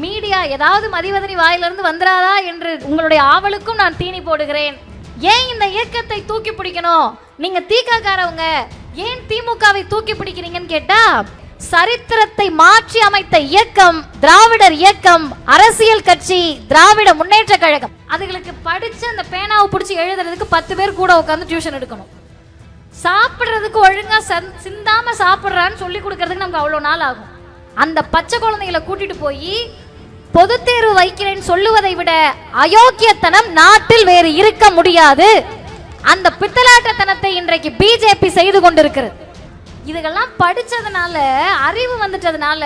Media ஏதாவது மதிவதனி வாயிலிருந்து வந்துராதா என்று உங்களுடைய ஆவலுக்கும் நான் தீனி போடுகிறேன். ஏன் இந்த இயக்கத்தை தூக்கி பிடிக்கணும்? நீங்க தீக்காரவங்க ஏன் திமுகவை தூக்கி பிடிக்கிறீங்கன்னு கேட்டா, சரித்திரத்தை மாற்றி அமைத்த இயக்கம் திராவிடர் இயக்கம், அரசியல் கட்சி திராவிட முன்னேற்ற கழகம். அதுகளுக்கு படிச்சு அந்த பேனாவை பிடிச்சி எழுதுறதுக்கு 10 பேர் கூட உட்காந்து டியூஷன் எடுக்கணும். சாப்பிடுறதுக்கு ஒழுங்கா சிந்தாம சாப்பிடுறான்னு சொல்லி கொடுக்கறதுக்கு நமக்கு அவ்வளவு நாள் ஆகும். அந்த பச்சை குழந்தைகளை கூட்டிட்டு போய் பொது தேர்வு வைக்கிறேன்னு சொல்லுவதை விட அயோக்கியத்தனம் நாட்டில் வேறு இருக்க முடியாது. அந்த பித்தலாட்டத்தனத்தை இன்றைக்கு பிஜேபி செய்து கொண்டிருக்கிறது. இதுகெல்லாம் படிச்சதுனால, அறிவு வந்துட்டதுனால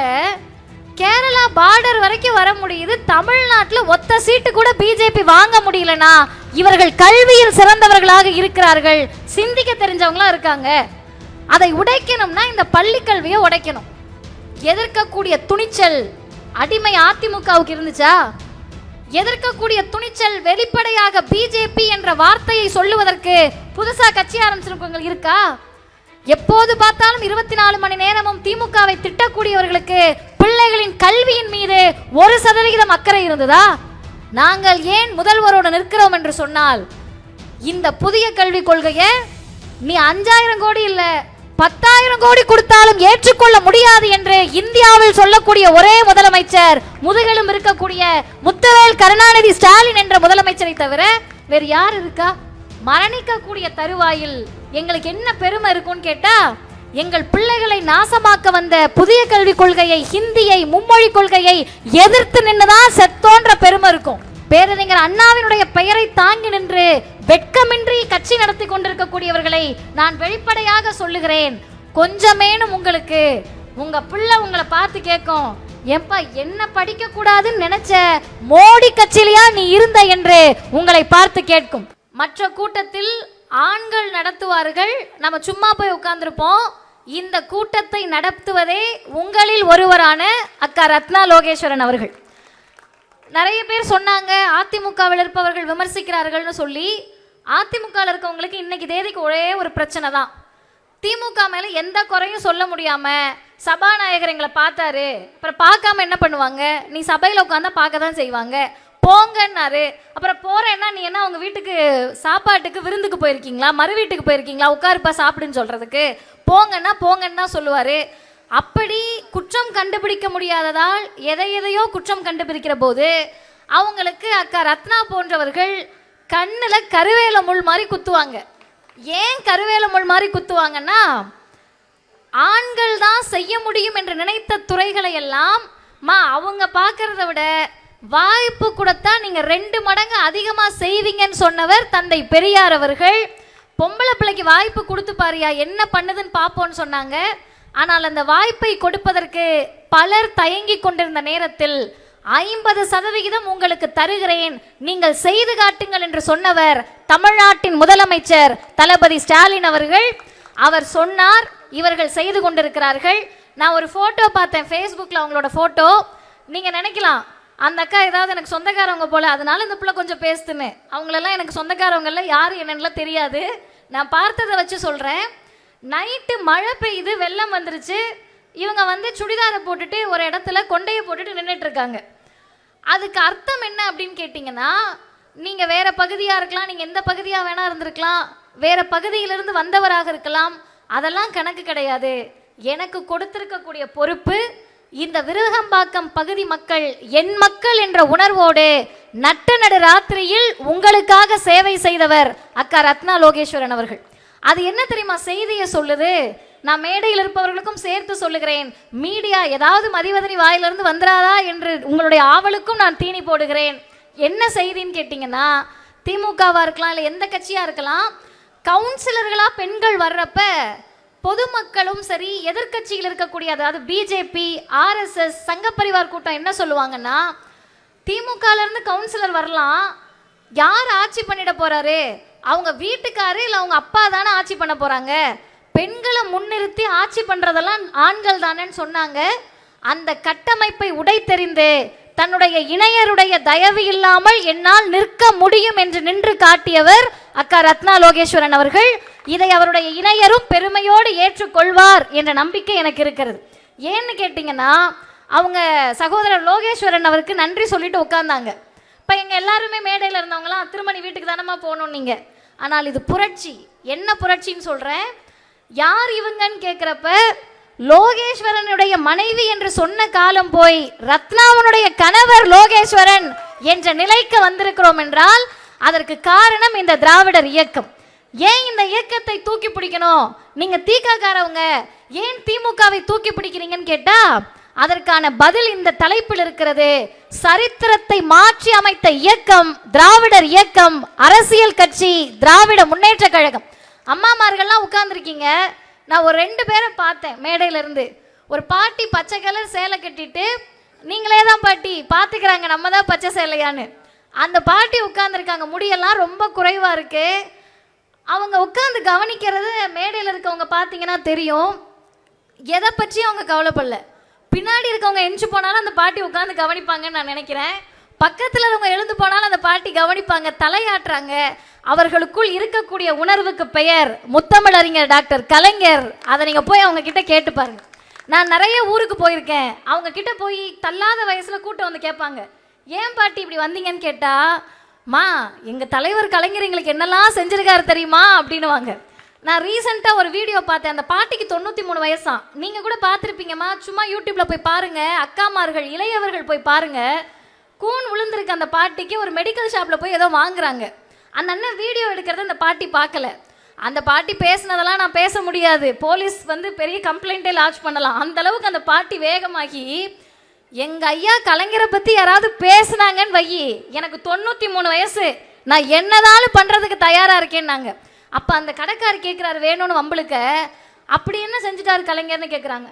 கேரளா பார்டர் வரைக்கும் வர முடியுது. தமிழ்நாட்டில் ஒத்த சீட்டு கூட பிஜேபி வாங்க முடியலனா இவர்கள் கல்வியில் சிறந்தவர்களாக இருக்கிறார்கள், சிந்திக்க தெரிஞ்சவங்களா இருக்காங்க. அதை உடைக்கணும்னா இந்த பள்ளி கல்வியை உடைக்கணும். எதிர்க்கக்கூடிய துணிச்சல் அடிமை அதிமுகவுக்கு இருந்துச்சா? எதிர்க்கக்கூடிய துணிச்சல் வெளிப்படையாக பிஜேபி என்ற வார்த்தையை சொல்லுவதற்கு புதுசா கட்சி ஆரம்பிச்சிருக்கவங்க இருக்கா? எப்போது பார்த்தாலும் 24 மணி நேரமும் திமுகவை திட்டக்கூடியவர்களுக்கு பிள்ளைகளின் கல்வியின் மீது 1% அக்கறை இருந்ததா? நாங்கள் ஏன் முதல்வரோடு நிற்கிறோம் என்று சொன்னால், இந்த புதிய கல்விக் கொள்கையை நீ 5000 கோடி இல்ல 10,000 கோடி கொடுத்தாலும் ஏற்றுக்கொள்ள முடியாது என்று இந்தியாவில் சொல்லக்கூடிய ஒரே முதலமைச்சர் முதுகெலும் இருக்கக்கூடிய முத்துவேல் கருணாநிதி ஸ்டாலின் என்ற முதலமைச்சரை தவிர வேறு யார் இருக்கா? மரணிக்கக்கூடிய தருவாயில் எங்களுக்கு என்ன பெருமை இருக்கும்னு கேட்டா, எங்கள் பிள்ளைகளை நாசமாக்க வந்த புதிய கல்விக் கொள்கையை, ஹிந்தியை, மும்மொழி கொள்கையை எதிர்த்து நின்றுதான் செத்தோன்ற பெருமை இருக்கும். பேரறிஞர் அண்ணாவினுடைய பெயரை தாங்கி நின்று வெட்கமின்றி கட்சி நடத்தி கொண்டிருக்கக்கூடியவர்களை நான் வெளிப்படையாக சொல்லுகிறேன், கொஞ்சமேனும் உங்களுக்கு உங்க பிள்ளை உங்களை பார்த்து கேட்கும், ஏப்பா என்ன படிக்க கூடாதுன்னு நினைச்ச மோடி கட்சியிலையா நீ இருந்த என்று உங்களை பார்த்து கேட்கும். மற்ற கூட்டத்தில் ஆண்கள் நடத்துவார்கள், நம்ம சும்மா போய் உட்கார்ந்துருப்போம். இந்த கூட்டத்தை நடத்துவதே உங்களில் ஒருவரான அக்கா ரத்னா லோகேஸ்வரன் அவர்கள். நிறைய பேர் சொன்னாங்க அதிமுகவில் இருப்பவர்கள் விமர்சிக்கிறார்கள்னு சொல்லி. அதிமுகவில் இருக்கவங்களுக்கு இன்னைக்கு தேதிக்கு ஒரே ஒரு பிரச்சனை தான். திமுக மேலே எந்த குறையும் சொல்ல முடியாம சபாநாயகர் எங்களை பார்த்தாரு, அப்புறம் பார்க்காம என்ன பண்ணுவாங்க, நீ சபையில் உட்காந்தா பார்க்க தான் செய்வாங்க, போங்கன்னாரு. அப்புறம் போறேன்னா நீ என்ன உங்க வீட்டுக்கு சாப்பாட்டுக்கு விருந்துக்கு போயிருக்கீங்களா, மறு வீட்டுக்கு போயிருக்கீங்களா, உட்காருப்பா சாப்பிடுன்னு சொல்றதுக்கு, போங்கன்னா போங்கன்னா சொல்லுவாரு. அப்படி குற்றம் கண்டுபிடிக்க முடியாததால் எதையோ குற்றம் கண்டுபிடிக்கிற போது அவங்களுக்கு அக்கா ரத்னா போன்றவர்கள் கண்ணில் கருவேல முள் மாதிரி குத்துவாங்க. ஏன் கருவேல முள் மாதிரி குத்துவாங்கன்னா, ஆண்கள் தான் செய்ய முடியும் என்று நினைத்த துறைகளை எல்லாம் அவங்க பார்க்கறத விட வாய்ப்பு கொடுத்தா நீங்க 2 மடங்கு அதிகமா செய்வீங்கன்னு சொன்னவர் தந்தை பெரியார் அவர்கள். பொம்பளை பிள்ளைக்கு வாய்ப்பு கொடுத்து பாரியா என்ன பண்ணுதுன்னு பார்ப்போன்னு சொன்னாங்க. ஆனால் அந்த வாய்ப்பை கொடுப்பதற்கு பலர் தயங்கி கொண்டிருந்த நேரத்தில் 50% உங்களுக்கு தருகிறேன், நீங்கள் செய்து காட்டுங்கள் என்று சொன்னவர் தமிழ்நாட்டின் முதலமைச்சர் தளபதி ஸ்டாலின் அவர்கள். அவர் சொன்னார், இவர்கள் செய்து கொண்டிருக்கிறார்கள். நான் ஒரு போட்டோ பார்த்தேன் ஃபேஸ்புக்கில், அவங்களோட போட்டோ. நீங்கள் நினைக்கலாம் அந்த அக்கா ஏதாவது எனக்கு சொந்தக்காரவங்க போல, அதனால இந்த பிள்ளை கொஞ்சம் பேசுதுன்னு. அவங்களெல்லாம் எனக்கு சொந்தக்காரவங்கள யார் என்னென்னலாம் தெரியாது. நான் பார்த்ததை வச்சு சொல்கிறேன். நைட்டு மழை பெய்யுது, வெள்ளம் வந்துருச்சு. இவங்க சுடிதாரை போட்டுட்டு ஒரு இடத்துல கொண்டையை போட்டுட்டு நின்றுட்டு இருக்காங்க. அதுக்கு அர்த்தம் என்ன அப்படின்னு கேட்டிங்கன்னா, நீங்கள் வேற பகுதியாக இருக்கலாம், நீங்கள் எந்த பகுதியாக வேணா இருந்திருக்கலாம், வேற பகுதியிலிருந்து வந்தவராக இருக்கலாம், அதெல்லாம் கணக்கு கிடையாது. எனக்கு கொடுத்திருக்கக்கூடிய பொறுப்பு இந்த விருகம்பாக்கம் பகுதி மக்கள் என் மக்கள் என்ற உணர்வோடு நட்டு நடு ராத்திரியில் உங்களுக்காக சேவை செய்தவர் அக்கா ரத்னா லோகேஸ்வரன் அவர்கள். அது என்ன தெரியுமா செய்தியை சொல்லுது? நான் மேடையில் இருப்பவர்களுக்கும் சேர்த்து சொல்லுகிறேன், மீடியா ஏதாவது மதிவதனி வாயிலிருந்து வந்துராதா என்று உங்களுடைய ஆவலுக்கும் நான் தீனி போடுகிறேன். என்ன செய்தின்னு கேட்டிங்கன்னா, திமுகவாக இருக்கலாம், இல்லை எந்த கட்சியாக இருக்கலாம், கவுன்சிலர்களாக பெண்கள் வர்றப்ப பொதுமக்களும் சரி, எதிர்கட்சியில் இருக்கக்கூடிய அதாவது பிஜேபி, ஆர்எஸ்எஸ், சங்கப்பரிவார் கூட்டம் என்ன சொல்லுவாங்கன்னா, திமுகலேருந்து கவுன்சிலர் வரலாம், யார் ஆட்சி பண்ணிட போறாரு, அவங்க வீட்டுக்காரு இல்லை அவங்க அப்பா தானே ஆட்சி பண்ண போறாங்க, பெண்களை முன்னிறுத்தி ஆட்சி பண்றதெல்லாம் ஆண்கள் தானேன்னு சொன்னாங்க. அந்த கட்டமைப்பை உடைத்தெறிந்து தன்னுடைய இணையருடைய தயவு இல்லாமல் என்னால் நிற்க முடியும் என்று நின்று காட்டியவர் அக்கா ரத்னா லோகேஸ்வரன் அவர்கள். இதை அவருடைய இணையரும் பெருமையோடு ஏற்றுக்கொள்வார் என்ற நம்பிக்கை எனக்கு இருக்கிறது. ஏன்னு கேட்டீங்கன்னா, அவங்க சகோதரர் லோகேஸ்வரன் அவருக்கு நன்றி சொல்லிட்டு உட்கார்ந்தாங்க. இப்போ எங்கள் எல்லாருமே மேடையில் இருந்தவங்களாம் திருமணி வீட்டுக்கு தானமா போகணும் நீங்கள். ஆனால் இது புரட்சி. என்ன புரட்சின்னு சொல்கிறேன். யார் இவங்கன்னு கேட்குறப்ப லோகேஸ்வரனுடைய மனைவி என்று சொன்ன காலம் போய் ரத்னாவனுடைய கணவர் லோகேஸ்வரன் என்ற நிலைக்கு வந்திருக்கிறோம் என்றால் அதற்கு காரணம் இந்த திராவிடர் இயக்கம். ஏன் இந்த இயக்கத்தை தூக்கி பிடிக்கணும், நீங்க தீக்காக்காரவங்க ஏன் திமுகவை தூக்கி பிடிக்கிறீங்கன்னு கேட்டா அதற்கான பதில் இந்த தலைப்பில் இருக்கிறது. சரித்திரத்தை மாற்றி அமைத்த இயக்கம் திராவிடர் இயக்கம், அரசியல் கட்சி திராவிட முன்னேற்ற கழகம். அம்மாமார்கள்லாம் உட்கார்ந்துருக்கீங்க. நான் ஒரு 2 பேரை பார்த்தேன் மேடையில இருந்து. ஒரு பாட்டி பச்சை கலர் சேலை கட்டிட்டு, நீங்களே தான் பாட்டி பார்த்துக்கிறாங்க நம்ம தான் பச்சை சேலையான்னு. அந்த பாட்டி உட்கார்ந்துருக்காங்க. முடியெல்லாம் ரொம்ப குறைவா இருக்கு. அவங்க உட்கார்ந்து கவனிக்கிறது மேடையில் இருக்கவங்க பார்த்தீங்கன்னா தெரியும். எதை பற்றி அவங்க கவலைப்படல. பின்னாடி இருக்கவங்க எஞ்சி போனாலும் அந்த பாட்டி உட்காந்து கவனிப்பாங்கன்னு நான் நினைக்கிறேன். பக்கத்தில் இருக்கவங்க எழுந்து போனாலும் அந்த பாட்டி கவனிப்பாங்க, தலையாட்டுறாங்க. அவர்களுக்குள் இருக்கக்கூடிய உணர்வுக்கு பெயர் முத்தமிழறிஞர் டாக்டர் கலைஞர். அதை நீங்கள் போய் அவங்க கிட்ட கேட்டு பாருங்க. நான் நிறைய ஊருக்கு போயிருக்கேன். அவங்க கிட்ட போய் தள்ளாத வயசில் கூட்டம் வந்து கேட்பாங்க, ஏன் பாட்டி இப்படி வந்தீங்கன்னு கேட்டா, மா எங்கள் தலைவர் கலைஞர் எங்களுக்கு என்னெல்லாம் செஞ்சிருக்காரு தெரியுமா அப்படின்னுவாங்க. நான் ரீசெண்டாக ஒரு வீடியோ பார்த்தேன். அந்த பாட்டிக்கு 93 வயசாம். நீங்கள் கூட பார்த்துருப்பீங்கம்மா, சும்மா யூடியூப்பில் போய் பாருங்கள். அக்காமார்கள் இளையவர்கள் போய் பாருங்கள். கூன் விழுந்திருக்கு அந்த பாட்டிக்கு. ஒரு மெடிக்கல் ஷாப்பில் போய் ஏதோ வாங்குறாங்க. அந்த அண்ணன் வீடியோ எடுக்கிறத அந்த பாட்டி பார்க்கல. அந்த பாட்டி பேசினதெல்லாம் நான் பேச முடியாது. போலீஸ் வந்து பெரிய கம்ப்ளைண்ட்டே லான்ச் பண்ணலாம். அந்த அளவுக்கு அந்த பாட்டி வேகமாகி, எங்கள் ஐயா கலைஞரை பற்றி யாராவது பேசுனாங்கன்னு வையி, எனக்கு 93 வயசு, நான் என்னதாலும் பண்ணுறதுக்கு தயாராக இருக்கேன்னாங்க. அப்போ அந்த கடைக்காரர் கேட்குறாரு வேணும்னு வம்பளுக்க, அப்படி என்ன செஞ்சுட்டாரு கலைஞர்னு கேட்குறாங்க.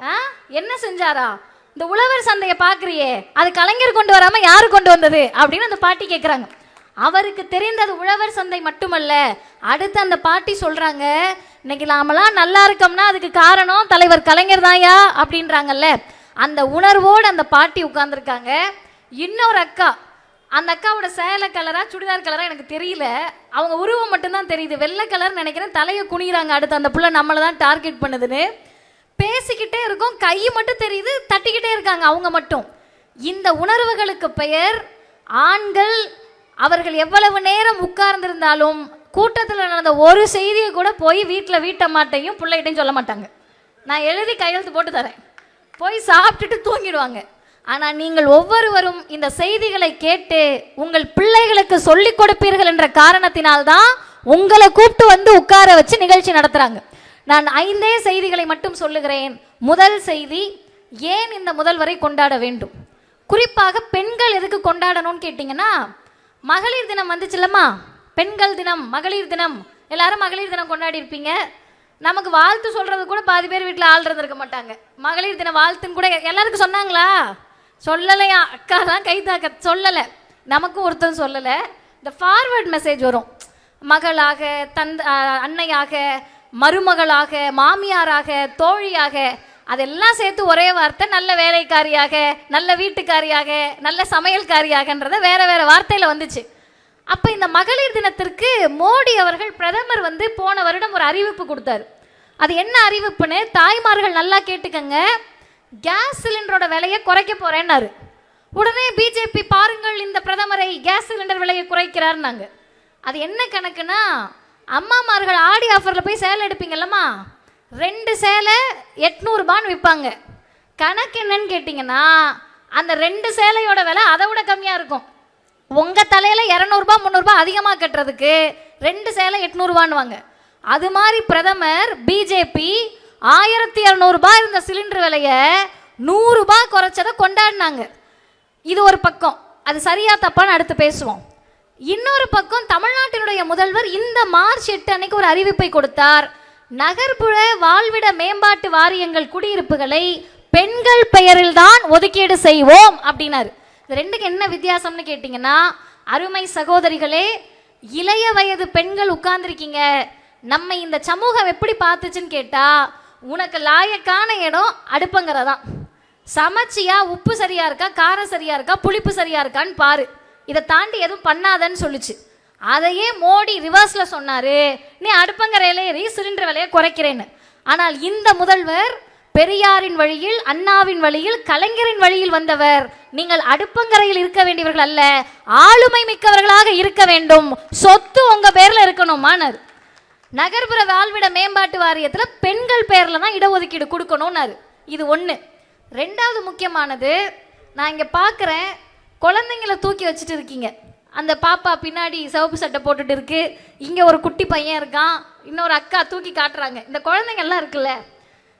என்ன செஞ்சாரா? இந்த உழவர் சந்தையை பார்க்குறியே, அது கலைஞர் கொண்டு வராமல் யார் கொண்டு வந்தது அப்படின்னு அந்த பாட்டி கேட்குறாங்க. அவருக்கு தெரிந்தது உழவர் சந்தை மட்டுமல்ல. அடுத்து அந்த பாட்டி சொல்கிறாங்க, இன்னைக்கு நாமெல்லாம் நல்லா இருக்கோம்னா அதுக்கு காரணம் தலைவர் கலைஞர் தான்யா அப்படின்றாங்கல்ல. அந்த உணர்வோடு அந்த பாட்டி உட்கார்ந்துருக்காங்க. இன்னொரு அக்கா, அந்த அக்காவோட சேலை கலரா சுடிதார் கலரா எனக்கு தெரியல, அவங்க உருவம் மட்டும்தான் தெரியுது. வெள்ளை கலர் நினைக்கிறேன். தலையை குனிகிறாங்க. அடுத்து அந்த புள்ள நம்மளை தான் டார்கெட் பண்ணுதுன்னு பேசிக்கிட்டே இருக்கும். கை மட்டும் தெரியுது, தட்டிக்கிட்டே இருக்காங்க அவங்க மட்டும். இந்த உணர்வுகளுக்கு பெயர் ஆண்கள். அவர்கள் எவ்வளவு நேரம் உட்கார்ந்திருந்தாலும் கூட்டத்தில் நடந்த ஒரு செய்தியை கூட போய் வீட்டம்மாட்டையும் பிள்ளைகிட்டையும் சொல்ல மாட்டாங்க. நான் எழுதி கையெழுத்து போட்டு தரேன், போய் சாப்பிட்டுட்டு தூங்கிடுவாங்க. ஆனால் நீங்கள் ஒவ்வொருவரும் இந்த செய்திகளை கேட்டு உங்கள் பிள்ளைகளுக்கு சொல்லிக் கொடுப்பீர்கள் என்ற காரணத்தினால்தான் உங்களை கூப்பிட்டு வந்து உட்கார வச்சு நிகழ்ச்சி நடத்துகிறாங்க. நான் 5 செய்திகளை மட்டும் சொல்லுகிறேன். முதல் செய்தி, ஏன் இந்த முதல்வரை கொண்டாட வேண்டும்? குறிப்பாக பெண்கள் எதுக்கு கொண்டாடணும்னு கேட்டிங்கன்னா, மகளிர் தினம் வந்துச்சுல்லம்மா, பெண்கள் தினம், மகளிர் தினம், எல்லாரும் மகளிர் தினம் கொண்டாடி இருப்பீங்க. நமக்கு வாழ்த்து சொல்கிறது கூட பாதி பேர் வீட்டில் ஆள் இருந்திருக்க மாட்டாங்க. மகளிர் தின வாழ்த்துன்னு கூட எல்லாருக்கும் சொன்னாங்களா? சொல்லலையா? அக்கா தான் கை தாக்க சொல்லலை. நமக்கும் ஒருத்தரும் சொல்லலை. இந்த ஃபார்வர்ட் மெசேஜ் வரும். மகளாக, அன்னையாக, மருமகளாக, மாமியாராக, தோழியாக, அதெல்லாம் சேர்த்து ஒரே வார்த்தை, நல்ல வேலைக்காரியாக, நல்ல வீட்டுக்காரியாக, நல்ல சமையல்காரியாகன்றத வேற வேற வார்த்தையில் வந்துச்சு. அப்போ இந்த மகளிர் தினத்திற்கு மோடி அவர்கள் பிரதமர் வந்து போன வருடம் ஒரு அறிவிப்பு கொடுத்தாரு. அது என்ன அறிவிப்புன்னு தாய்மார்கள் நல்லா கேட்டுக்கங்க. கேஸ் சிலிண்டரோட விலையை குறைக்க போறேன்னாரு. உடனே பிஜேபி பாருங்கள் இந்த பிரதமரை கேஸ் சிலிண்டர் விலையை குறைக்கிறாருன்னாங்க. அது என்ன கணக்குன்னா, அம்மாமார்கள் ஆடி ஆஃபரில் போய் சேலை எடுப்பீங்கல்லம்மா, 2 சேலை 800 ரூபான்னு விற்பாங்க. கணக்கு என்னன்னு கேட்டிங்கன்னா, அந்த 2 சேலையோட விலை அதை விட கம்மியாக இருக்கும். உங்கள் தலையில் 200 ரூபா 300 ரூபா அதிகமாக கட்டுறதுக்கு 2 சேலை 800 ரூபான்னுவாங்க. அது மாதிரி பிரதமர் பிஜேபி 1200 ரூபாய் இருந்த சிலிண்டர் விலையை 100 ரூபாய் குறைச்சதை கொண்டாடினாங்க. இது ஒரு பக்கம். அது சரியா தப்பான்னு அடுத்து பேசுவோம். இன்னொரு பக்கம், தமிழ்நாட்டினுடைய முதல்வர் இந்த மார்ச் 8 அன்னைக்கு ஒரு அறிவிப்பை கொடுத்தார். நகர்ப்புற வாழ்விட மேம்பாட்டு வாரியங்கள் குடியிருப்புகளை பெண்கள் பெயரில் தான் ஒதுக்கீடு செய்வோம் அப்படின்னாரு. இது ரெண்டுக்கு என்ன வித்தியாசம்னு கேட்டிங்கன்னா, அருமை சகோதரிகளே, இளைய வயது பெண்கள் உட்கார்ந்துருக்கீங்க. நம்ம இந்த சமூகம் எப்படி பார்த்துச்சுன்னு கேட்டா, உனக்கு லாயக்கான இடம் அடுப்பங்கிறதான். சமைச்சியா, உப்பு சரியா இருக்கா, காரம் சரியா இருக்கா, புளிப்பு சரியா இருக்கான்னு பாரு, இதை தாண்டி எதுவும் பண்ணாதன்னு சொல்லிச்சு. அதையே மோடி ரிவர்ஸில் சொன்னார், நீ அடுப்பங்கரையில ஏறி சிலிண்டர் விலையை குறைக்கிறேன்னு. ஆனால் இந்த முதல்வர் பெரியாரின் வழியில், அண்ணாவின் வழியில், கலைஞரின் வழியில் வந்தவர். நீங்கள் அடுப்பங்கரையில் இருக்க வேண்டியவர்கள் அல்ல, ஆளுமை மிக்கவர்களாக இருக்க வேண்டும். சொத்து உங்க பேர்ல இருக்கணுமானார். நகர்ப்புற வாழ்விட மேம்பாட்டு வாரியத்தில் பெண்கள் பேர்ல தான் இடஒதுக்கீடு கொடுக்கணும்னாரு. இது ஒன்று. ரெண்டாவது முக்கியமானது, நான் இங்கே பார்க்குறேன், குழந்தைங்களை தூக்கி வச்சுட்டு இருக்கீங்க. அந்த பாப்பா பின்னாடி சிவப்பு சட்டை போட்டுட்டு இருக்கு, இங்கே ஒரு குட்டி பையன் இருக்கான், இன்னொரு அக்கா தூக்கி காட்டுறாங்க. இந்த குழந்தைங்கள்லாம் இருக்குல்ல,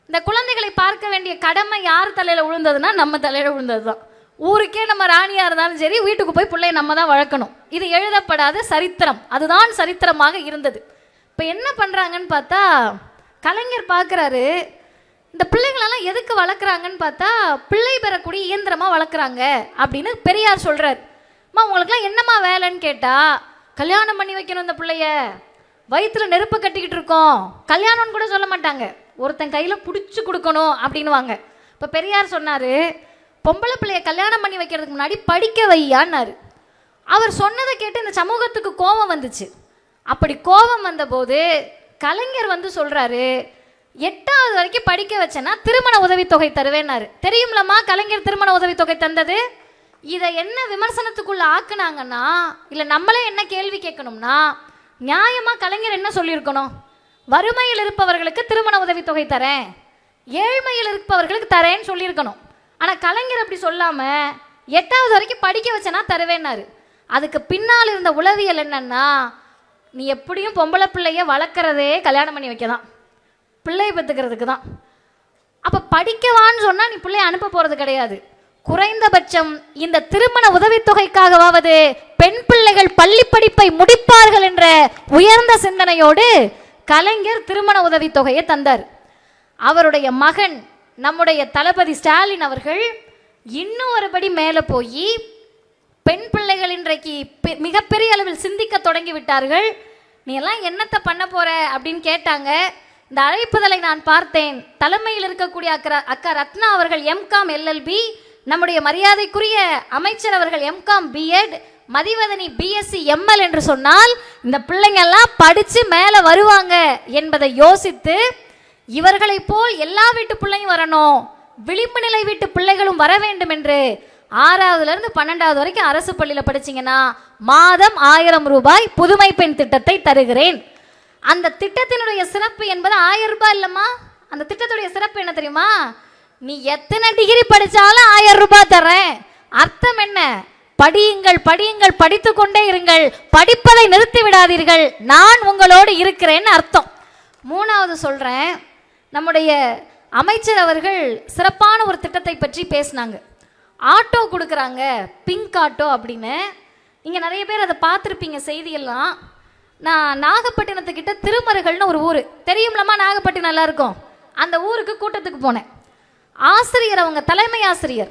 இந்த குழந்தைகளை பார்க்க வேண்டிய கடமை யார் தலையில் விழுந்ததுன்னா நம்ம தலையில் விழுந்தது தான். ஊருக்கே நம்ம ராணியாக இருந்தாலும் சரி, வீட்டுக்கு போய் பிள்ளைய நம்ம தான் வளர்க்கணும். இது எழுதப்படாத சரித்திரம், அதுதான் சரித்திரமாக இருந்தது. இப்போ என்ன பண்ணுறாங்கன்னு பார்த்தா, கலைஞர் பார்க்குறாரு, இந்த பிள்ளைங்களெல்லாம் எதுக்கு வளர்க்குறாங்கன்னு பார்த்தா பிள்ளை பெறக்கூடிய இயந்திரமாக வளர்க்குறாங்க அப்படின்னு பெரியார் சொல்கிறார். அம்மா உங்களுக்குலாம் என்னம்மா வேலைன்னு கேட்டால், கல்யாணம் பண்ணி வைக்கணும், இந்த பிள்ளைய வயிற்றில் நெருப்பு கட்டிக்கிட்டு இருக்கோம், கல்யாணம்னு கூட சொல்ல மாட்டாங்க, ஒருத்தன் கையில் பிடிச்சி கொடுக்கணும் அப்படின்னுவாங்க. இப்போ பெரியார் சொன்னார், பொம்பளை பிள்ளைய கல்யாணம் பண்ணி வைக்கிறதுக்கு முன்னாடி படிக்க வையான்னாரு. அவர் சொன்னதை கேட்டு இந்த சமூகத்துக்கு கோபம் வந்துச்சு. அப்படி கோபம் வந்தபோது கலைஞர் வந்து சொல்கிறாரு, 8வது வரைக்கும் படிக்க வச்சேன்னா திருமண உதவித்தொகை தருவேன்னாரு. தெரியும்லம்மா கலைஞர் திருமண உதவித்தொகை தந்தது? இதை என்ன விமர்சனத்துக்குள்ள ஆக்குனாங்கன்னா, இல்லை நம்மளே என்ன கேள்வி கேட்கணும்னா, நியாயமாக கலைஞர் என்ன சொல்லியிருக்கணும்? வறுமையில் இருப்பவர்களுக்கு திருமண உதவித்தொகை தரேன், ஏழ்மையில் இருப்பவர்களுக்கு தரேன்னு சொல்லியிருக்கணும். ஆனால் கலைஞர் அப்படி சொல்லாமல் 8வது வரைக்கும் படிக்க வச்சேன்னா தருவேன்னாரு. அதுக்கு பின்னால் இருந்த உளவியல் என்னன்னா, நீ எப்படியும் பொம்பளை பிள்ளைய வளர்க்குறதே கல்யாணம் பண்ணி வைக்க தான், பிள்ளையை பெற்றுக்கிறதுக்கு தான். அப்போ படிக்கவான்னு சொன்னால் நீ பிள்ளைய அனுப்ப போகிறது கிடையாது. குறைந்தபட்சம் இந்த திருமண உதவித்தொகைக்காகவாவது பெண் பிள்ளைகள் பள்ளி படிப்பை முடிப்பார்கள் என்ற உயர்ந்த சிந்தனையோடு கலைஞர் திருமண உதவித்தொகையை தந்தார். அவருடைய மகன் நம்முடைய தளபதி ஸ்டாலின் அவர்கள் இன்னும் ஒருபடி மேலே போய் பெண் பிள்ளைகள் இன்றைக்கு மிகப்பெரிய அளவில் சிந்திக்க தொடங்கி விட்டார்கள். நீ எல்லாம் என்னத்தை பண்ண போற அப்படின்னு கேட்டாங்க. இந்த அழைப்புதலை நான் பார்த்தேன். தலைமையில் இருக்கக்கூடிய அக்கா ரத்னா அவர்கள் எம்காம் எல்எல்பி, நம்முடைய மரியாதைக்குரிய அமைச்சர் அவர்கள் MCom BEd, Mathivathani BSc ML என்று சொன்னால் இந்த பிள்ளைங்க எல்லாம் படித்து மேலே வருவாங்க என்பதை யோசித்து, இவர்களை போல் எல்லா வீட்டு பிள்ளையும் வரணும், விளிம்பு நிலை வீட்டு பிள்ளைகளும் வர வேண்டும் என்று 6வதுலேருந்து 12வது வரைக்கும் அரசு பள்ளியில் படிச்சிங்கன்னா மாதம் 1000 ரூபாய் புதுமை பெண் திட்டத்தை தருகிறேன். அந்த திட்டத்தினுடைய சிறப்பு என்பது 1000 ரூபாய் இல்லைம்மா. அந்த திட்டத்துடைய சிறப்பு என்ன தெரியுமா? நீ எத்தனை டிகிரி படித்தாலும் 1000 ரூபாய் தரேன். அர்த்தம் என்ன? படியுங்கள் படியுங்கள், படித்து கொண்டே இருங்கள், படிப்பதை நிறுத்தி விடாதீர்கள், நான் உங்களோடு இருக்கிறேன்னு அர்த்தம். 3வது சொல்கிறேன், நம்முடைய அமைச்சர் அவர்கள் சிறப்பான ஒரு திட்டத்தை பற்றி பேசினாங்க. ஆட்டோ கொடுக்குறாங்க, பிங்க் ஆட்டோ அப்படின்னு. இங்கே நிறைய பேர் அதை பார்த்துருப்பீங்க செய்தியெல்லாம். நான் நாகப்பட்டினத்துக்கிட்ட திருமருகல்னு ஒரு ஊர் தெரியும்லம்மா, நாகப்பட்டினம் நல்லா இருக்கும். அந்த ஊருக்கு கூட்டத்துக்கு போனேன். ஆசிரியர், அவங்க தலைமை ஆசிரியர்,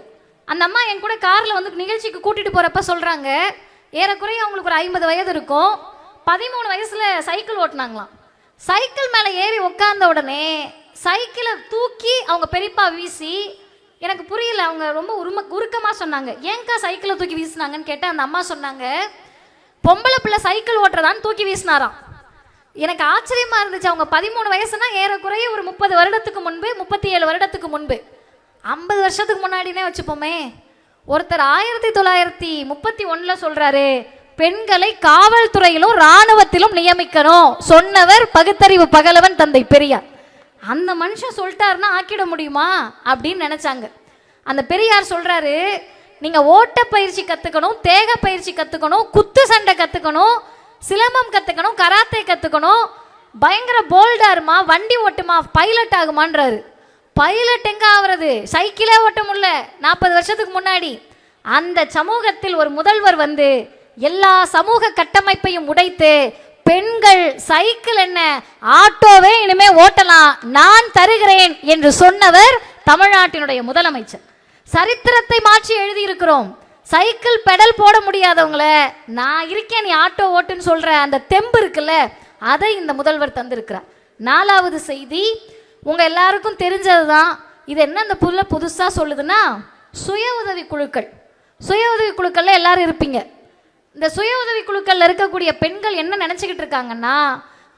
அந்த அம்மா என் கூட காரில் வந்து நிகழ்ச்சிக்கு கூட்டிகிட்டு போகிறப்ப சொல்கிறாங்க, ஏறக்குறைய அவங்களுக்கு ஒரு 50 வயது இருக்கும். 13 வயசில் சைக்கிள் ஓட்டினாங்களாம். சைக்கிள் மேலே ஏறி உட்கார்ந்த உடனே சைக்கிளை தூக்கி அவங்க பெரியப்பா வீசி, எனக்கு புரியல, அவங்க ரொம்ப உருக்கமாக சொன்னாங்க, ஏங்கா சைக்கிளை தூக்கி வீசினாங்கன்னு கேட்டேன். அந்த அம்மா சொன்னாங்க, பொம்பளை பிள்ளை சைக்கிள் ஓட்டுறதான்னு தூக்கி வீசினாராம். எனக்கு ஆச்சரியமாக இருந்துச்சு. அவங்க 13 வயசுனா ஏறக்குறைய ஒரு 30 வருடத்துக்கு முன்பு, 37 வருடத்துக்கு முன்பு, 50 வருஷத்துக்கு முன்னாடினே வச்சுப்போமே. ஒருத்தர் 1931 சொல்கிறாரு, பெண்களை காவல்துறையிலும் இராணுவத்திலும் நியமிக்கணும் சொன்னவர் பகுத்தறிவு பகலவன் தந்தை பெரியார். அந்த மனுஷன் சொல்லிட்டாருன்னா ஆக்கிட முடியுமா அப்படின்னு நினச்சாங்க. அந்த பெரியார் சொல்கிறாரு, நீங்கள் ஓட்ட பயிற்சி கற்றுக்கணும், தேக பயிற்சி கற்றுக்கணும், குத்து சண்டை கற்றுக்கணும், சிலம்பம் கற்றுக்கணும், கராத்தே கற்றுக்கணும், பயங்கர போல்டாருமா, வண்டி ஓட்டுமா, பைலட் ஆகுமான்றாரு. பைலட் எங்கே ஆகிறது? சைக்கிளே ஓட்ட முடியல 40 வருஷத்துக்கு முன்னாடி. அந்த சமூகத்தில் ஒரு முதல்வர் வந்து எல்லா சமூக கட்டமைப்பையும் உடைத்து, பெண்கள் சைக்கிள் என்ன ஆட்டோவே இனிமே ஓட்டலாம், நான் தருகிறேன் என்று சொன்னவர் தமிழ்நாட்டினுடைய முதலமைச்சர். சரித்திரத்தை மாற்றி எழுதியிருக்கிறோம். சைக்கிள் பெடல் போட முடியாதவங்கள நான் இருக்கேன், நீ ஆட்டோ ஓட்டுன்னு சொல்ற அந்த தெம்பு இருக்குல்ல, அதை இந்த முதல்வர் தந்திருக்கிறார். 4வது செய்தி உங்க எல்லாருக்கும் தெரிஞ்சது தான். இது என்ன இந்த புள்ள புதுசாக சொல்லுதுன்னா, சுய உதவி குழுக்கள். சுய உதவி குழுக்கள்ல எல்லாரும் இருப்பீங்க. இந்த சுய உதவி குழுக்களில் இருக்கக்கூடிய பெண்கள் என்ன நினச்சிக்கிட்டு இருக்காங்கன்னா,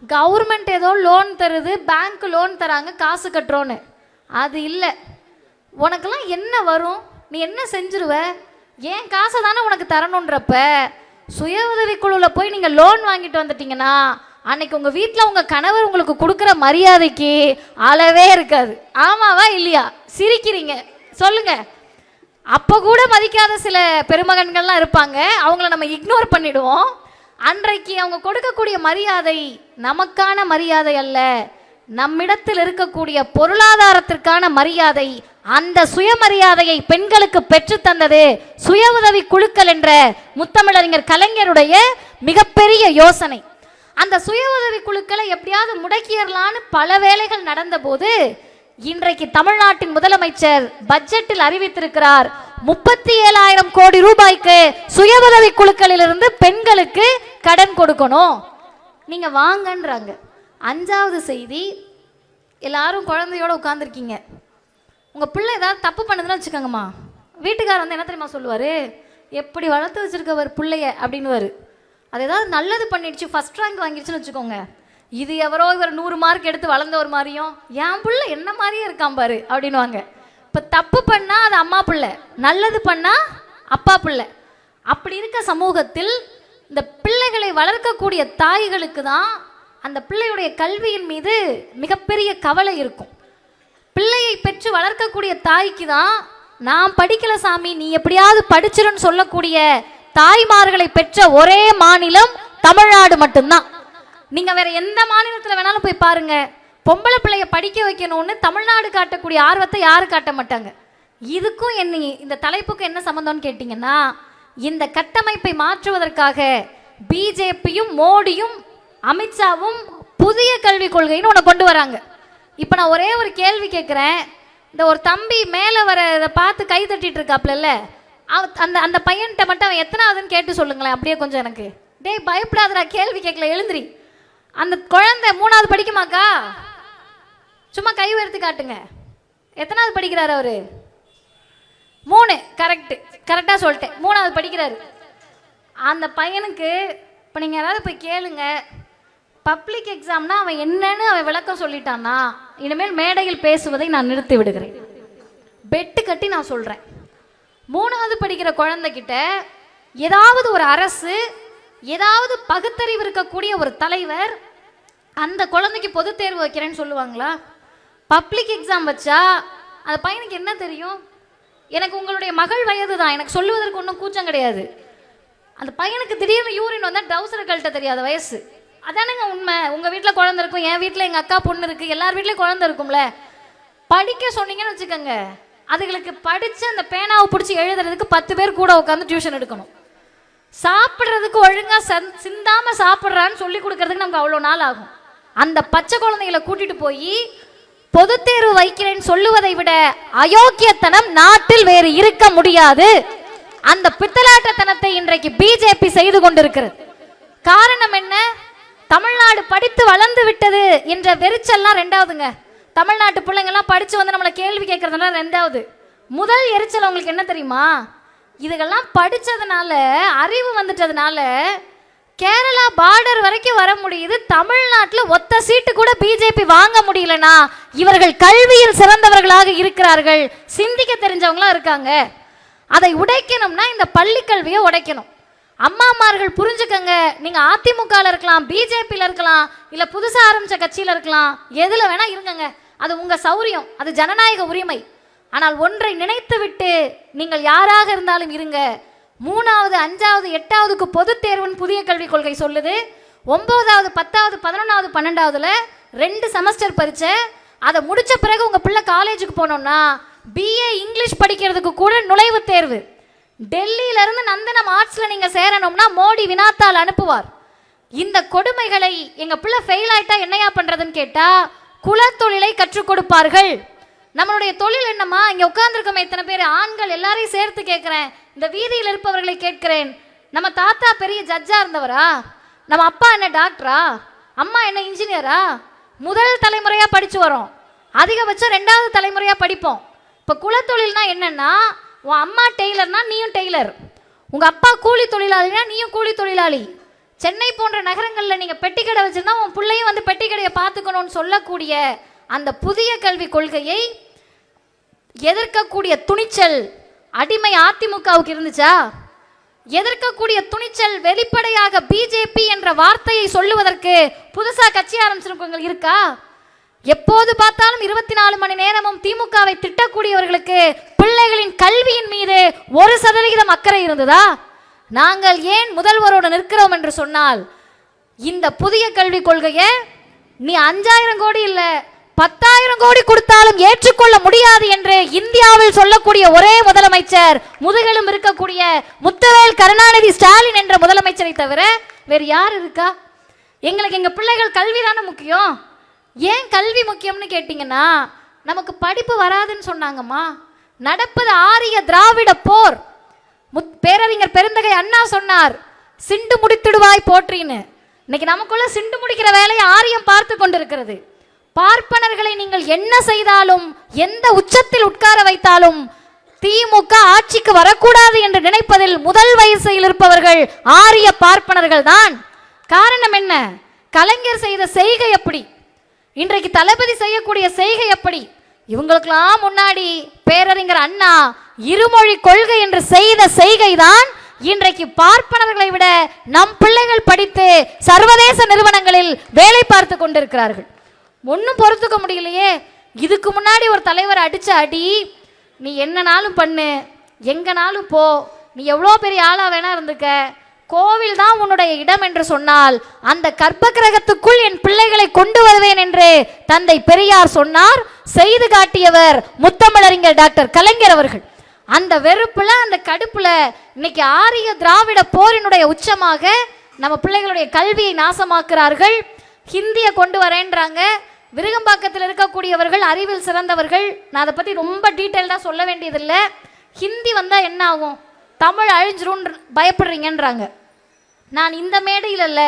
கவர்மெண்ட் ஏதோ லோன் தருது, பேங்க் லோன் தராங்க, காசு கட்டுறோன்னு. அது இல்லை. உனக்கெல்லாம் என்ன வரும், நீ என்ன செஞ்சிருவ, ஏன் காசை தானே உனக்கு தரணுன்றப்ப சுய உதவிக்குழுவில் போய் நீங்கள் லோன் வாங்கிட்டு வந்துட்டீங்கன்னா அன்னைக்கு உங்கள் வீட்டில் உங்கள் கணவர் உங்களுக்கு கொடுக்குற மரியாதைக்கு அளவே இருக்காது. ஆமாவா இல்லையா? சிரிக்கிறீங்க, சொல்லுங்க. அப்போ கூட மதிக்காத சில பெருமகன்கள்லாம் இருப்பாங்க, அவங்கள நம்ம இக்னோர் பண்ணிடுவோம். அன்றைக்கு அவங்க கொடுக்கக்கூடிய மரியாதை நமக்கான மரியாதை அல்ல, நம்மிடத்தில் இருக்கக்கூடிய பொருளாதாரத்திற்கான மரியாதை. அந்த சுயமரியாதையை பெண்களுக்கு பெற்று தந்தது சுய உதவி குழுக்கள் என்ற முத்தமிழறிஞர் கலைஞருடைய மிகப்பெரிய யோசனை. அந்த சுய உதவி குழுக்களை எப்படியாவது முடக்கிடலான்னு பல வேலைகள் நடந்த போது இன்றைக்கு தமிழ்நாட்டின் முதலமைச்சர் பட்ஜெட்டில் அறிவித்திருக்கிறார் 37,000 கோடி ரூபாய்க்கு சுய உதவி குழுக்களிலிருந்து பெண்களுக்கு கடன் கொடுக்கணும், நீங்க வாங்கன்றாங்க. 5வது செய்தி, எல்லாரும் குழந்தையோட உட்காந்துருக்கீங்க, உங்க பிள்ளை ஏதாவது தப்பு பண்ணுதுன்னு வச்சுக்கோங்கம்மா, வீட்டுக்காரர் வந்து என்ன தெரியுமா சொல்லுவாரு, எப்படி வளர்த்து வச்சிருக்கவர் பிள்ளைய அப்படின்னுவாரு. அது ஏதாவது நல்லது பண்ணிடுச்சு, ஃபர்ஸ்ட் ரேங்க் வாங்கிடுச்சுன்னு வச்சுக்கோங்க, இது எவரோ இவர் 100 மார்க் எடுத்து வளர்ந்த ஒரு மாதிரியும் என் பிள்ளை என்ன மாதிரியே இருக்கான் பாரு அப்படின்வாங்க. இப்போ தப்பு பண்ணா அது அம்மா பிள்ளை, நல்லது பண்ணா அப்பா பிள்ளை. அப்படி இருக்க சமூகத்தில் இந்த பிள்ளைகளை வளர்க்கக்கூடிய தாய்களுக்கு தான் அந்த பிள்ளையுடைய கல்வியின் மீது மிகப்பெரிய கவலை இருக்கும். பிள்ளையை பெற்று வளர்க்கக்கூடிய தாய்க்கு தான் நான் படிக்கல சாமி நீ எப்படியாவது படிச்சிருன்னு சொல்லக்கூடிய தாய்மார்களை பெற்ற ஒரே மாநிலம் தமிழ்நாடு மட்டும்தான். நீங்க வேற எந்த மாநிலத்தில் வேணாலும் போய் பாருங்க, பொம்பளை பிள்ளைய படிக்க வைக்கணும்னு தமிழ்நாடு காட்டக்கூடிய ஆர்வத்தை யாரும் காட்ட மாட்டாங்க. இதுக்கும் என்ன இந்த தலைப்புக்கும் என்ன சம்பந்தம்னு கேட்டீங்கன்னா, இந்த கட்டமைப்பை மாற்றுவதற்காக பிஜேபியும் மோடியும் அமித்ஷாவும் புதிய கல்விக் கொள்கைன்னு ஒன்று கொண்டு வராங்க. இப்போ நான் ஒரே ஒரு கேள்வி கேட்குறேன், இந்த ஒரு தம்பி மேலே வர இதை பார்த்து கை தட்டிட்டு இருக்காப்ல, அந்த அந்த பையன்கிட்ட மட்டும் அவன் எத்தனாவதுன்னு கேட்டு சொல்லுங்களேன். அப்படியே கொஞ்சம் எனக்கு டேய் பயப்படாதடா, கேள்வி கேட்கல, எழுந்திரி. அந்த குழந்தை 3வது படிக்குமாக்கா? சும்மா கை உயர்த்தி காட்டுங்க. எத்தனாவது படிக்கிறாரு அவரு? 3. கரெக்டாக சொல்லிட்டேன், 3வது படிக்கிறாரு. அந்த பையனுக்கு இப்போ நீங்கள் யாராவது போய் கேளுங்க, பப்ளிக் எக்ஸாம்னா அவன் என்னன்னு அவன் விளக்கம் சொல்லிட்டான்னா இனிமேல் மேடையில் பேசுவதை நான் நிறுத்தி விடுகிறேன். பெட்டு கட்டி நான் சொல்கிறேன், 3வது படிக்கிற குழந்தைகிட்ட ஏதாவது ஒரு அரசு, ஏதாவது பகுத்தறிவு இருக்கக்கூடிய ஒரு தலைவர் அந்த குழந்தைக்கு பொது தேர்வு வைக்கிறேன்னு சொல்லுவாங்களா? பப்ளிக் எக்ஸாம் வச்சா அந்த பையனுக்கு என்ன தெரியும்? எனக்கு உங்களுடைய மகள் வயது தான், எனக்கு சொல்லுவதற்கு ஒன்றும் கூச்சம் கிடையாது. அந்த பையனுக்கு திடீர்னு யூரின் வந்தால் ட்ரௌசரை கழட்ட தெரியாத வயசு, அதானுங்க உண்மை. உங்கள் வீட்டில் குழந்தை இருக்கும், என் வீட்டில் எங்கள் அக்கா பொண்ணு இருக்குது, எல்லார் வீட்லேயும் குழந்தை இருக்கும்ல. படிக்க சொன்னீங்கன்னு வச்சுக்கோங்க, அதுகளுக்கு படித்து அந்த பேனாவை பிடிச்சி எழுதுறதுக்கு 10 பேர் கூட உட்காந்து டியூஷன் எடுக்கணும். சாப்பிட்றதுக்கு ஒழுங்காக சிந்தாமல் சாப்பிட்றான்னு சொல்லி கொடுக்கறதுக்கு நமக்கு அவ்வளோ நாள் ஆகும். அந்த பச்சை குழந்தைகளை கூட்டிட்டு போய் பொது தேர்வு வைக்கிறேன்னு சொல்லுவதை விட அயோக்கியத்தனம் நாட்டில் வேறு இருக்க முடியாது. அந்த பித்தலாட்டத்தனத்தை இன்றைக்கு பிஜேபி செய்து கொண்டிருக்கிறது. காரணம் என்ன? தமிழ்நாடு படித்து வளர்ந்து விட்டது என்ற வெறிச்சல்லாம் 2வதுங்க. தமிழ்நாட்டு பிள்ளைங்கள்லாம் படித்து வந்து நம்மளை கேள்வி கேட்கறதுனால 2வது. முதல் எரிச்சல் உங்களுக்கு என்ன தெரியுமா? இதுகெல்லாம் படித்ததுனால, அறிவு வந்துட்டதுனால கேரளா பார்டர் வரைக்கும் வர முடியுது, தமிழ்நாட்டில் ஒத்த சீட்டு கூட பிஜேபி வாங்க முடியலனா இவர்கள் கல்வியில் சிறந்தவர்களாக இருக்கிறார்கள், சிந்திக்க தெரிஞ்சவங்களா இருக்காங்க. அதை உடைக்கணும்னா இந்த பள்ளி கல்வியை உடைக்கணும். அம்மாமார்கள் புரிஞ்சுக்கங்க, நீங்க அதிமுகவில் இருக்கலாம், பிஜேபியில் இருக்கலாம், இல்ல புதுசா ஆரம்பிச்ச கட்சியில இருக்கலாம், எதுல வேணா இருங்கங்க, அது உங்க சௌரியம், அது ஜனநாயக உரிமை. ஆனால் ஒன்றை நினைத்து விட்டு நீங்கள் யாராக இருந்தாலும் இருங்க. 3வது 5வது 8வதுக்கு பொது தேர்வுன்னு புதிய கல்விக் கொள்கை சொல்லுது. 9வது 10வது 11வது 12வதுல 2 செமஸ்டர் பரீட்சை. அதை முடிச்ச பிறகு உங்க பிள்ளை காலேஜுக்கு போனோம்னா பிஏ இங்கிலீஷ் படிக்கிறதுக்கு கூட நுழைவுத் தேர்வு. டெல்லியில இருந்து நந்தனம் ஆர்ட்ஸ்ல நீங்க சேரணும்னா மோடி வினாத்தாள் அனுப்புவார். இந்த கொடுமைகளை எங்க பிள்ளை ஃபெயில் ஆயிட்டா என்னையா பண்றதுன்னு கேட்டா குலத்தொழிலை கற்றுக் கொடுப்பார்கள். நம்மளுடைய தொழில் என்னமா? இங்க உட்கார்ந்துருக்கோமே இத்தனை பேர் ஆண்கள் எல்லாரையும் சேர்த்து கேட்கிறேன், இந்த வீதியில் இருப்பவர்களை கேட்கிறேன், நம்ம தாத்தா பெரிய ஜட்ஜா இருந்தவரா? நம்ம அப்பா என்ன டாக்டரா? அம்மா என்ன இன்ஜினியரா? முதல் தலைமுறையா படிச்சு வரோம், அதிகபட்சம் 2வது தலைமுறையா படிப்போம். இப்ப குலத்தொழில்னா என்னன்னா, உன் அம்மா டெய்லர்னா நீயும் டெய்லர், உங்க அப்பா கூலி தொழிலாளினா நீயும் கூலி தொழிலாளி. சென்னை போன்ற நகரங்களில் நீங்க பெட்டி கடை வச்சிருந்தா உன் பிள்ளையும் வந்து பெட்டி கடையை பார்த்துக்கணும்னு சொல்லக்கூடிய அந்த புதிய கல்விக் கொள்கையை எதிர்க்கக்கூடிய துணிச்சல் அடிமை அதிமுகவுக்கு இருந்துச்சா? எதிர்க்கக்கூடிய துணிச்சல் வெளிப்படையாக பிஜேபி என்ற வார்த்தையை சொல்லுவதற்கு புதுசா கட்சி ஆரம்பிச்சிருக்கவங்க இருக்கா? எப்போது பார்த்தாலும் 24 மணி நேரமும் திமுகவை திட்டக்கூடியவர்களுக்கு பிள்ளைகளின் கல்வியின் மீது 1% அக்கறை இருந்ததா? நாங்கள் ஏன் முதல்வரோடு நிற்கிறோம் என்று சொன்னால், இந்த புதிய கல்விக் கொள்கையை நீ 5000 கோடி இல்ல 10,000 கோடி கொடுத்தாலும் ஏற்றுக்கொள்ள முடியாது என்று இந்தியாவில் சொல்லக்கூடிய ஒரே முதலமைச்சர் முதுகெலும் இருக்கக்கூடிய முத்துவேல் கருணாநிதி ஸ்டாலின் என்ற முதலமைச்சரை தவிர வேறு யார் இருக்கா? எங்களுக்கு எங்க பிள்ளைகள் கல்வி தானே முக்கியம். ஏன் கல்வி முக்கியம்னு கேட்டீங்கன்னா, நமக்கு படிப்பு வராதுன்னு சொன்னாங்கம்மா. நடப்பது ஆரிய திராவிட போர். பேரறிஞர் பெருந்தகை அண்ணா சொன்னார், சிண்டு முடித்திடுவாய் போற்றின்னு. இன்னைக்கு நமக்குள்ள சிண்டு முடிக்கிற வேலையை ஆரியம் பார்த்து கொண்டிருக்கிறது. பார்ப்பனர்களை நீங்கள் என்ன செய்தாலும், எந்த உச்சத்தில் உட்கார வைத்தாலும் திமுக ஆட்சிக்கு வரக்கூடாது என்று நினைப்பதில் முதல் வரிசையில் இருப்பவர்கள் ஆரிய பார்ப்பனர்கள் தான். காரணம் என்ன? கலைஞர் செய்த செய்கை எப்படி, இன்றைக்கு தளபதி செய்யக்கூடிய செய்கை எப்படி? இவங்களுக்கெல்லாம் முன்னாடி பேரறிஞர் அண்ணா இருமொழி கொள்கை என்று செய்த செய்கைதான் இன்றைக்கு பார்ப்பனர்களை விட நம் பிள்ளைகள் படித்து சர்வதேச நிறுவனங்களில் வேலை பார்த்து கொண்டிருக்கிறார்கள். ஒன்றும் பொறுத்துக்க முடியலையே. இதுக்கு முன்னாடி ஒரு தலைவர் அடிச்ச அடி, நீ என்னனாலும் பண்ணு, எங்கனாலும் போ, நீ எவ்வளோ பெரிய ஆளா வேணா இருந்துக்க, கோவில் தான் உன்னுடைய இடம் என்று சொன்னால் அந்த கர்ப்ப கிரகத்துக்குள் என் பிள்ளைகளை கொண்டு வருவேன் என்று தந்தை பெரியார் சொன்னார். செய்து காட்டியவர் முத்தமிழறிஞர் டாக்டர் கலைஞர் அவர்கள். அந்த வெறுப்புல, அந்த கடுப்புல இன்னைக்கு ஆரிய திராவிட போரினுடைய உச்சமாக நம்ம பிள்ளைகளுடைய கல்வியை நாசமாக்குறார்கள். ஹிந்தியை கொண்டு வரேன்றாங்க. விருகம்பாக்கத்தில் இருக்கக்கூடியவர்கள் அறிவில் சிறந்தவர்கள். நான் அதை பற்றி ரொம்ப டீட்டெயில்டாக சொல்ல வேண்டியதில்லை. ஹிந்தி வந்தால் என்ன ஆகும், தமிழ் அழிஞ்சிரும்னு பயப்படுறீங்கன்றாங்க. நான் இந்த மேடையில் அல்ல,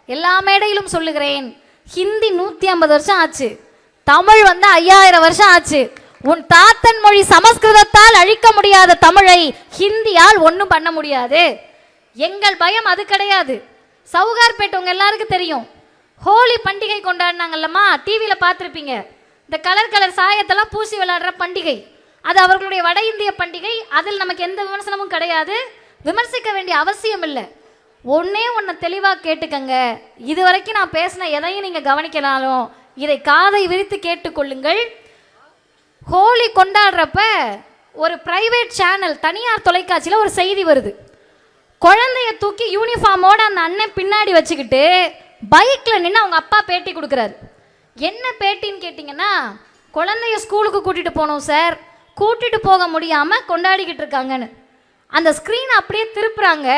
எல்லா மேடையிலும் சொல்லுகிறேன், ஹிந்தி 150 வருஷம் ஆச்சு, தமிழ் வந்து 5000 வருஷம் ஆச்சு. உன் தாத்தன் மொழி சமஸ்கிருதத்தால் அழிக்க முடியாத தமிழை ஹிந்தியால் ஒன்றும் பண்ண முடியாது. எங்கள் பயம் அது கிடையாது. சவுகார்பேட் உங்க எல்லாருக்கும் தெரியும், ஹோலி பண்டிகை கொண்டாடினாங்கல்லம்மா, டிவியில் பார்த்துருப்பீங்க. இந்த கலர் சாயத்தெல்லாம் பூசி விளையாடுற பண்டிகை, அது அவர்களுடைய வட இந்திய பண்டிகை. அதில் நமக்கு எந்த விமர்சனமும் கிடையாது, விமர்சிக்க வேண்டிய அவசியம் இல்லை. ஒன்னே ஒன்று தெளிவாக கேட்டுக்கங்க. இதுவரைக்கும் நான் பேசின எதையும் நீங்கள் கவனிக்கலாலும் இதை காதை விரித்து கேட்டுக்கொள்ளுங்கள். ஹோலி கொண்டாடுறப்ப ஒரு பிரைவேட் சேனல், தனியார் தொலைக்காட்சியில் ஒரு செய்தி வருது. குழந்தைய தூக்கி யூனிஃபார்மோட அந்த அண்ணன் பின்னாடி வச்சுக்கிட்டு பைக்கில் நின்று அவங்க அப்பா பேட்டி கொடுக்குறாரு. என்ன பேட்டின்னு கேட்டிங்கன்னா, குழந்தைய ஸ்கூலுக்கு கூட்டிகிட்டு போனோம் சார், கூட்டிகிட்டு போக முடியாமல் கொண்டாடிக்கிட்டு இருக்காங்கன்னு. அந்த ஸ்க்ரீனை அப்படியே திருப்புறாங்க.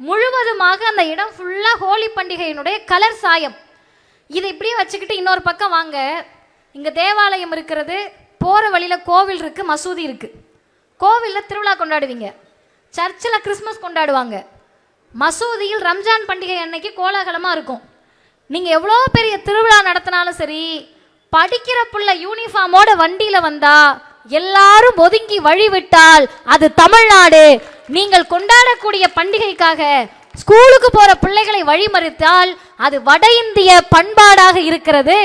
முழுவதுமாக அந்த இடம் ஃபுல்லாக ஹோலி பண்டிகையினுடைய கலர் சாயம். இதை இப்படியே வச்சுக்கிட்டு இன்னொரு பக்கம் வாங்க, இங்கே தேவாலயம் இருக்கிறது, போகிற வழியில் கோவில் இருக்குது, மசூதி இருக்குது. கோவிலில் திருவிழா கொண்டாடுவீங்க, சர்ச்சில் கிறிஸ்மஸ் கொண்டாடுவாங்க, மசூதியில் ரம்ஜான் பண்டிகை அன்னைக்கு கோலாகலமாக இருக்கும். நீங்கள் எவ்வளோ பெரிய திருவிழா நடத்தினாலும் சரி, படிக்கிற புள்ள யூனிஃபார்மோட வண்டியில் வந்தா எல்லாரும் ஒதுங்கி வழிவிட்டால் அது தமிழ்நாடு. நீங்கள் கொண்டாடக்கூடிய பண்டிகைக்காக ஸ்கூலுக்கு போற பிள்ளைகளை வழிமறித்தால் அது வட இந்திய பண்பாடாக இருக்கிறது.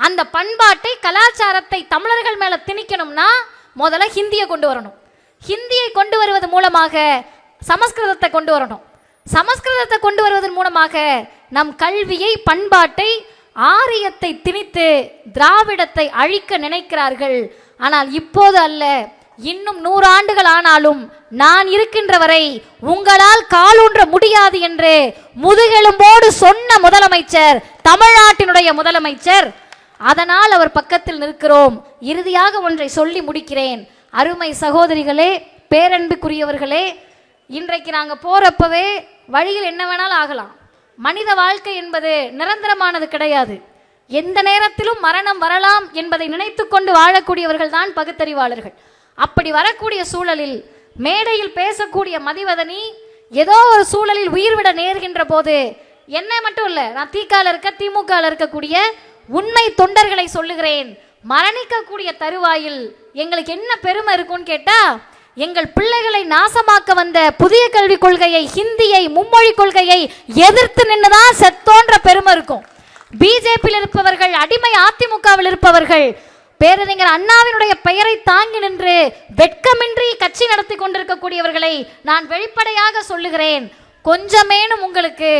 அந்த பண்பாட்டை, கலாச்சாரத்தை தமிழர்கள் மேல திணிக்கணும்னா முதல்ல ஹிந்தியை கொண்டு வரணும். ஹிந்தியை கொண்டு வருவது மூலமாக சமஸ்கிருதத்தை கொண்டு வரணும். சமஸ்கிருதத்தை கொண்டு வருவதன் மூலமாக நம் கல்வியை, பண்பாட்டை, ஆரியத்தை திணித்து திராவிடத்தை அழிக்க நினைக்கிறார்கள். ஆனால் இப்போது அல்ல, இன்னும் 100 ஆண்டுகள் ஆனாலும் நான் இருக்கின்ற வரை உங்களால் காலூன்ற முடியாது என்று முதுகெலும்போடு சொன்ன முதலமைச்சர் தமிழ்நாட்டினுடைய முதலமைச்சர். அதனால் அவர் பக்கத்தில் நிற்கிறோம். இறுதியாக ஒன்றை சொல்லி முடிக்கிறேன். அருமை சகோதரிகளே, பேரன்புக்குரியவர்களே, இன்றைக்கு நாங்கள் போறப்பவே வழியில் என்ன வேணாலும் ஆகலாம். மனித வாழ்க்கை என்பது நிரந்தரமானது கிடையாது. எந்த நேரத்திலும் மரணம் வரலாம் என்பதை நினைத்து கொண்டு வாழக்கூடியவர்கள் தான் பகுத்தறிவாளர்கள். அப்படி வரக்கூடிய சூழலில் மேடையில் பேசக்கூடிய மதிவதனி ஏதோ ஒரு சூழலில் உயிர்விட நேர்கின்ற போது என்ன மட்டும் இல்லை, நான் திமுக இருக்கக்கூடிய உண்மை தொண்டர்களை சொல்லுகிறேன், மரணிக்கக்கூடிய தருவாயில் எங்களுக்கு என்ன பெருமை இருக்கும்னு கேட்டா, எங்கள் பிள்ளைகளை நாசமாக்க வந்த புதிய கல்விக் கொள்கையை, ஹிந்தியை, மும்மொழி கொள்கையை எதிர்த்து நின்றுதான் செத்தோன்ற பெருமை இருக்கும். பிஜேபியில் இருப்பவர்கள், அடிமை அதிமுகவில் இருப்பவர்கள் பேரறிஞர் அண்ணாவினுடைய பெயரை தாங்கி நின்று வெட்கமின்றி கட்சி நடத்தி கொண்டிருக்கக்கூடியவர்களை நான் வெளிப்படையாக சொல்லுகிறேன், கொஞ்சமேனும் உங்களுக்கு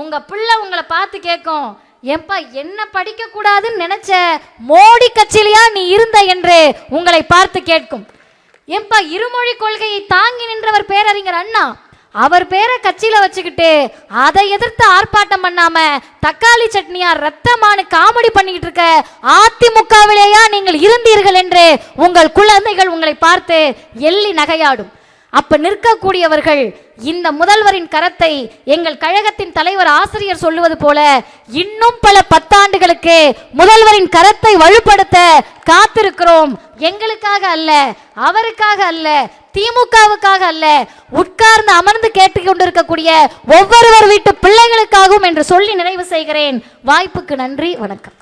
உங்க பிள்ளை உங்களை பார்த்து கேட்கும், ஏன்பா என்ன படிக்க கூடாதுன்னு நினைச்ச மோடி கட்சியிலையா நீ இருந்த என்று உங்களை பார்த்து கேட்கும். ஏன்பா இருமொழி கொள்கையை தாங்கி நின்றவர் பேரறிஞர் அண்ணா, அவர் பேரை கட்சியில வச்சுக்கிட்டு அதை எதிர்த்து ஆர்ப்பாட்டம் பண்ணாம தக்காளி சட்னியா ரத்தமானு காமெடி பண்ணிக்கிட்டு இருக்க அதிமுகவிலேயா நீங்கள் இருந்தீர்கள் என்று உங்கள் குழந்தைகள் உங்களை பார்த்து எள்ளி நகையாடும். அப்ப நிற்கக்கூடியவர்கள் இந்த முதல்வரின் கரத்தை எங்கள் கழகத்தின் தலைவர் ஆசிரியர் சொல்லுவது போல இன்னும் பல 10 ஆண்டுகளுக்கு முதல்வரின் கரத்தை வலுப்படுத்த காத்திருக்கிறோம். எங்களுக்காக அல்ல, அவருக்காக அல்ல, திமுகவுக்காக அல்ல, உட்கார்ந்து அமர்ந்து கேட்டுக்கொண்டிருக்கக்கூடிய ஒவ்வொருவர் வீட்டு பிள்ளைகளுக்காகவும் என்று சொல்லி நிறைவு செய்கிறேன். வாய்ப்புக்கு நன்றி, வணக்கம்.